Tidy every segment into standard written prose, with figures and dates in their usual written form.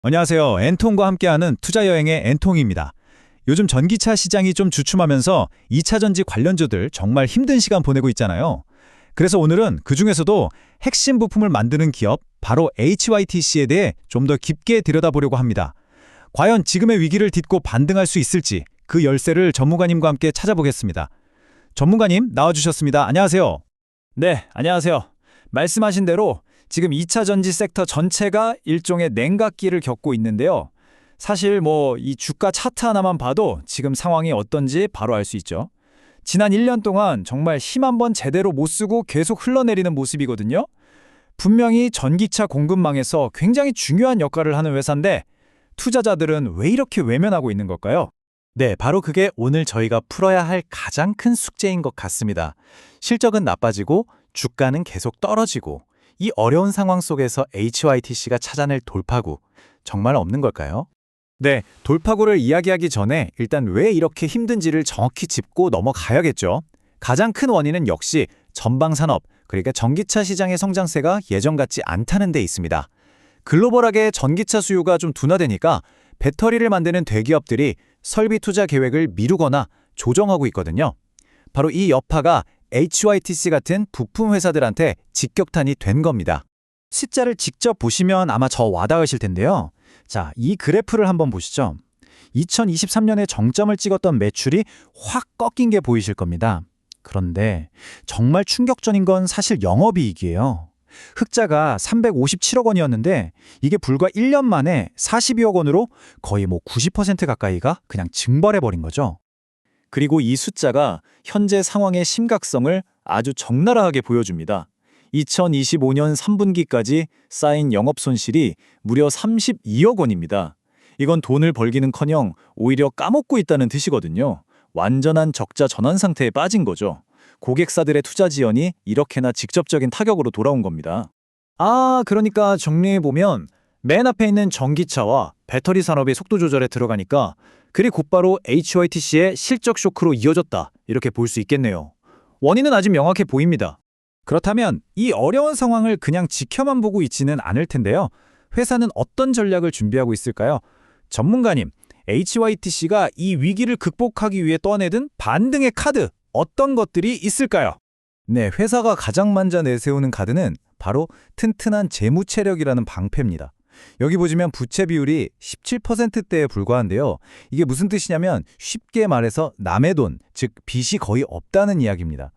안녕하세요. 엔통과 함께하는 투자여행의 엔통입니다. 요즘 전기차 시장이 좀 주춤하면서 2차 전지 관련주들 정말 힘든 시간 보내고 있잖아요. 그래서 오늘은 그중에서도 핵심 부품을 만드는 기업, 바로 HYTC에 대해 좀 더 깊게 들여다보려고 합니다. 과연 지금의 위기를 딛고 반등할 수 있을지 그 열쇠를 전문가님과 함께 찾아보겠습니다. 전문가님 나와주셨습니다. 안녕하세요. 네, 안녕하세요. 말씀하신 대로 지금 2차 전지 섹터 전체가 일종의 냉각기를 겪고 있는데요. 사실 이 주가 차트 하나만 봐도 지금 상황이 어떤지 바로 알 수 있죠. 지난 1년 동안 정말 힘 한 번 제대로 못 쓰고 계속 흘러내리는 모습이거든요. 분명히 전기차 공급망에서 굉장히 중요한 역할을 하는 회사인데 투자자들은 왜 이렇게 외면하고 있는 걸까요? 네, 바로 그게 오늘 저희가 풀어야 할 가장 큰 숙제인 것 같습니다. 실적은 나빠지고 주가는 계속 떨어지고 이 어려운 상황 속에서 HYTC가 찾아낼 돌파구 정말 없는 걸까요? 네, 돌파구를 이야기하기 전에 일단 왜 이렇게 힘든지를 정확히 짚고 넘어가야겠죠. 가장 큰 원인은 역시 전방산업, 그러니까 전기차 시장의 성장세가 예전 같지 않다는 데 있습니다. 글로벌하게 전기차 수요가 좀 둔화되니까 배터리를 만드는 대기업들이 설비 투자 계획을 미루거나 조정하고 있거든요. 바로 이 여파가 HYTC 같은 부품 회사들한테 직격탄이 된 겁니다. 숫자를 직접 보시면 아마 더 와닿으실 텐데요. 자, 이 그래프를 한번 보시죠. 2023년에 정점을 찍었던 매출이 확 꺾인 게 보이실 겁니다. 그런데 정말 충격적인 건 사실 영업이익이에요. 흑자가 357억 원이었는데 이게 불과 1년 만에 42억 원으로 거의 90% 가까이가 그냥 증발해버린 거죠. 그리고 이 숫자가 현재 상황의 심각성을 아주 적나라하게 보여줍니다. 2025년 3분기까지 쌓인 영업 손실이 무려 32억 원입니다. 이건 돈을 벌기는커녕 오히려 까먹고 있다는 뜻이거든요. 완전한 적자 전환 상태에 빠진 거죠. 고객사들의 투자 지연이 이렇게나 직접적인 타격으로 돌아온 겁니다. 그러니까 정리해보면 맨 앞에 있는 전기차와 배터리 산업이 속도 조절에 들어가니까 그리 곧바로 HYTC의 실적 쇼크로 이어졌다, 이렇게 볼 수 있겠네요. 원인은 아직 명확해 보입니다. 그렇다면 이 어려운 상황을 그냥 지켜만 보고 있지는 않을 텐데요. 회사는 어떤 전략을 준비하고 있을까요? 전문가님, HYTC가 이 위기를 극복하기 위해 떠내든 반등의 카드, 어떤 것들이 있을까요? 네, 회사가 가장 먼저 내세우는 카드는 바로 튼튼한 재무 체력이라는 방패입니다. 여기 보시면 부채 비율이 17%대에 불과한데요. 이게 무슨 뜻이냐면 쉽게 말해서 남의 돈, 즉 빚이 거의 없다는 이야기입니다.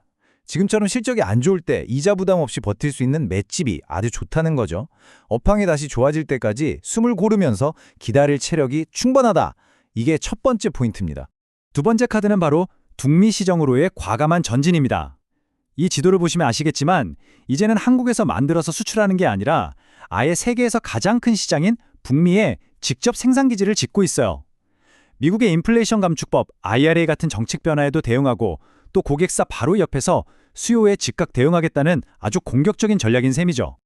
지금처럼 실적이 안 좋을 때 이자 부담 없이 버틸 수 있는 맷집이 아주 좋다는 거죠. 업황이 다시 좋아질 때까지 숨을 고르면서 기다릴 체력이 충분하다. 이게 첫 번째 포인트입니다. 두 번째 카드는 바로 북미 시장으로의 과감한 전진입니다. 이 지도를 보시면 아시겠지만 이제는 한국에서 만들어서 수출하는 게 아니라 아예 세계에서 가장 큰 시장인 북미에 직접 생산기지를 짓고 있어요. 미국의 인플레이션 감축법, IRA 같은 정책 변화에도 대응하고 또 고객사 바로 옆에서 수요에 즉각 대응하겠다는 아주 공격적인 전략인 셈이죠.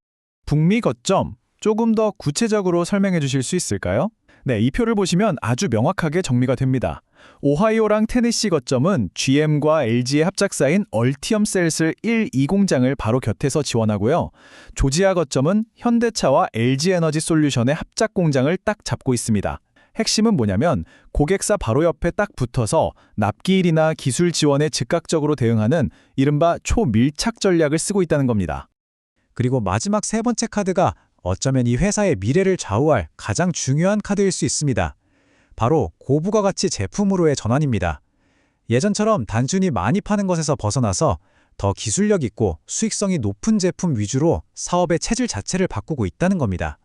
북미 거점, 조금 더 구체적으로 설명해 주실 수 있을까요? 네, 이 표를 보시면 아주 명확하게 정리가 됩니다. 오하이오랑 테네시 거점은 GM과 LG의 합작사인 얼티엄 셀스 1, 2 공장을 바로 곁에서 지원하고요. 조지아 거점은 현대차와 LG에너지 솔루션의 합작 공장을 딱 잡고 있습니다. 핵심은 뭐냐면 고객사 바로 옆에 딱 붙어서 납기일이나 기술 지원에 즉각적으로 대응하는 이른바 초밀착 전략을 쓰고 있다는 겁니다. 그리고 마지막 세 번째 카드가 어쩌면 이 회사의 미래를 좌우할 가장 중요한 카드일 수 있습니다. 바로 고부가가치 제품으로의 전환입니다. 예전처럼 단순히 많이 파는 것에서 벗어나서 더 기술력 있고 수익성이 높은 제품 위주로 사업의 체질 자체를 바꾸고 있다는 겁니다.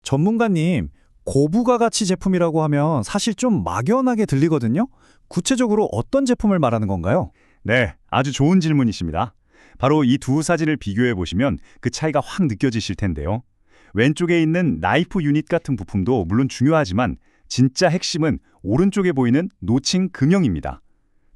전문가님, 고부가가치 제품이라고 하면 사실 좀 막연하게 들리거든요. 구체적으로 어떤 제품을 말하는 건가요? 네, 아주 좋은 질문이십니다. 바로 이 두 사진을 비교해 보시면 그 차이가 확 느껴지실 텐데요. 왼쪽에 있는 나이프 유닛 같은 부품도 물론 중요하지만 진짜 핵심은 오른쪽에 보이는 노칭 금형입니다.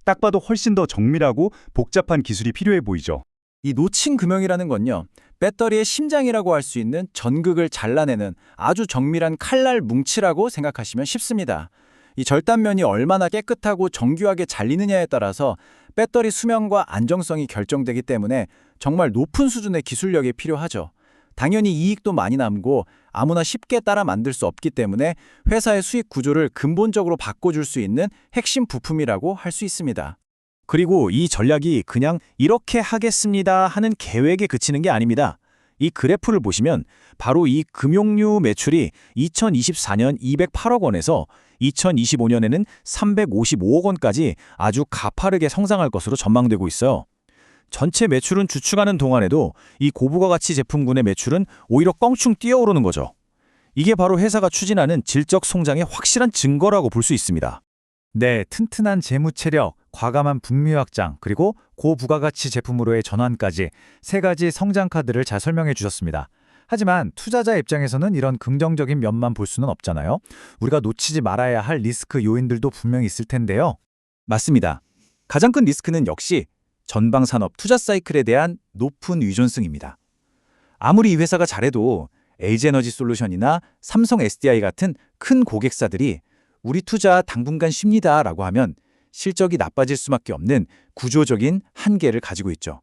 딱 봐도 훨씬 더 정밀하고 복잡한 기술이 필요해 보이죠. 이 노칭 금형이라는 건요, 배터리의 심장이라고 할 수 있는 전극을 잘라내는 아주 정밀한 칼날 뭉치라고 생각하시면 쉽습니다. 이 절단면이 얼마나 깨끗하고 정교하게 잘리느냐에 따라서 배터리 수명과 안정성이 결정되기 때문에 정말 높은 수준의 기술력이 필요하죠. 당연히 이익도 많이 남고 아무나 쉽게 따라 만들 수 없기 때문에 회사의 수익 구조를 근본적으로 바꿔줄 수 있는 핵심 부품이라고 할 수 있습니다. 그리고 이 전략이 그냥 이렇게 하겠습니다 하는 계획에 그치는 게 아닙니다. 이 그래프를 보시면 바로 이 금융류 매출이 2024년 208억 원에서 2025년에는 355억 원까지 아주 가파르게 성장할 것으로 전망되고 있어요. 전체 매출은 주축하는 동안에도 이 고부가 가치 제품군의 매출은 오히려 껑충 뛰어오르는 거죠. 이게 바로 회사가 추진하는 질적 성장의 확실한 증거라고 볼 수 있습니다. 네, 튼튼한 재무 체력, 과감한 북미 확장, 그리고 고부가가치 제품으로의 전환까지 세 가지 성장 카드를 잘 설명해 주셨습니다. 하지만 투자자 입장에서는 이런 긍정적인 면만 볼 수는 없잖아요. 우리가 놓치지 말아야 할 리스크 요인들도 분명히 있을 텐데요. 맞습니다. 가장 큰 리스크는 역시 전방산업 투자 사이클에 대한 높은 의존성입니다. 아무리 이 회사가 잘해도 LG에너지솔루션이나 삼성 SDI 같은 큰 고객사들이 우리 투자 당분간 쉽니다라고 하면 실적이 나빠질 수밖에 없는 구조적인 한계를 가지고 있죠.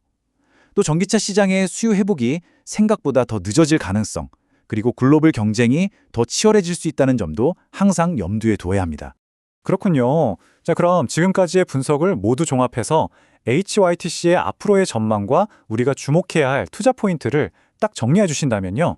또 전기차 시장의 수요 회복이 생각보다 더 늦어질 가능성, 그리고 글로벌 경쟁이 더 치열해질 수 있다는 점도 항상 염두에 둬야 합니다. 그렇군요. 자, 그럼 지금까지의 분석을 모두 종합해서 HYTC의 앞으로의 전망과 우리가 주목해야 할 투자 포인트를 딱 정리해 주신다면요.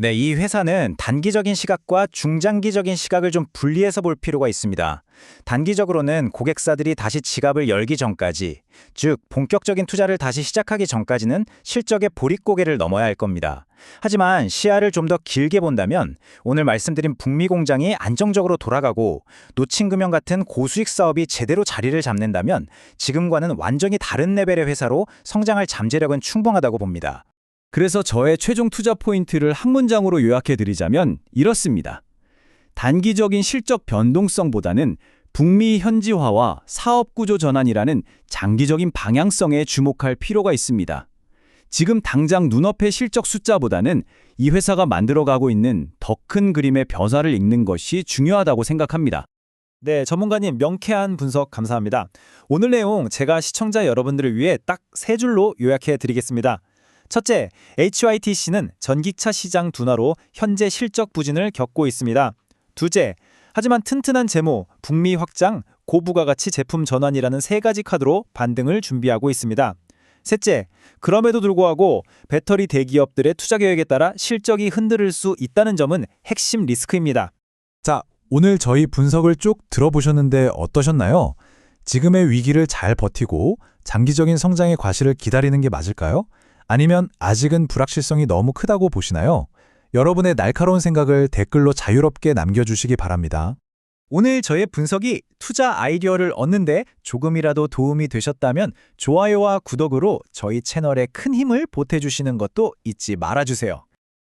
네, 이 회사는 단기적인 시각과 중장기적인 시각을 좀 분리해서 볼 필요가 있습니다. 단기적으로는 고객사들이 다시 지갑을 열기 전까지, 즉 본격적인 투자를 다시 시작하기 전까지는 실적의 보릿고개를 넘어야 할 겁니다. 하지만 시야를 좀 더 길게 본다면 오늘 말씀드린 북미 공장이 안정적으로 돌아가고 노친금융 같은 고수익 사업이 제대로 자리를 잡는다면 지금과는 완전히 다른 레벨의 회사로 성장할 잠재력은 충분하다고 봅니다. 그래서 저의 최종 투자 포인트를 한 문장으로 요약해드리자면 이렇습니다. 단기적인 실적 변동성보다는 북미 현지화와 사업구조 전환이라는 장기적인 방향성에 주목할 필요가 있습니다. 지금 당장 눈앞의 실적 숫자보다는 이 회사가 만들어가고 있는 더 큰 그림의 벼사를 읽는 것이 중요하다고 생각합니다. 네, 전문가님 명쾌한 분석 감사합니다. 오늘 내용 제가 시청자 여러분들을 위해 딱 세 줄로 요약해 드리겠습니다. 첫째, HYTC는 전기차 시장 둔화로 현재 실적 부진을 겪고 있습니다. 둘째, 하지만 튼튼한 재무, 북미 확장, 고부가가치 제품 전환이라는 세 가지 카드로 반등을 준비하고 있습니다. 셋째, 그럼에도 불구하고 배터리 대기업들의 투자 계획에 따라 실적이 흔들릴 수 있다는 점은 핵심 리스크입니다. 자, 오늘 저희 분석을 쭉 들어보셨는데 어떠셨나요? 지금의 위기를 잘 버티고 장기적인 성장의 과실을 기다리는 게 맞을까요? 아니면 아직은 불확실성이 너무 크다고 보시나요? 여러분의 날카로운 생각을 댓글로 자유롭게 남겨주시기 바랍니다. 오늘 저의 분석이 투자 아이디어를 얻는데 조금이라도 도움이 되셨다면 좋아요와 구독으로 저희 채널에 큰 힘을 보태주시는 것도 잊지 말아주세요.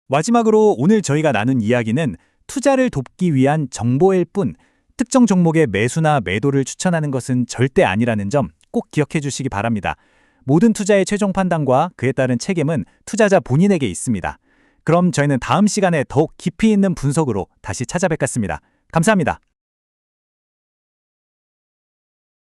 마지막으로 오늘 저희가 나눈 이야기는 투자를 돕기 위한 정보일 뿐 특정 종목의 매수나 매도를 추천하는 것은 절대 아니라는 점 꼭 기억해 주시기 바랍니다. 모든 투자의 최종 판단과 그에 따른 책임은 투자자 본인에게 있습니다. 그럼 저희는 다음 시간에 더욱 깊이 있는 분석으로 다시 찾아뵙겠습니다. 감사합니다.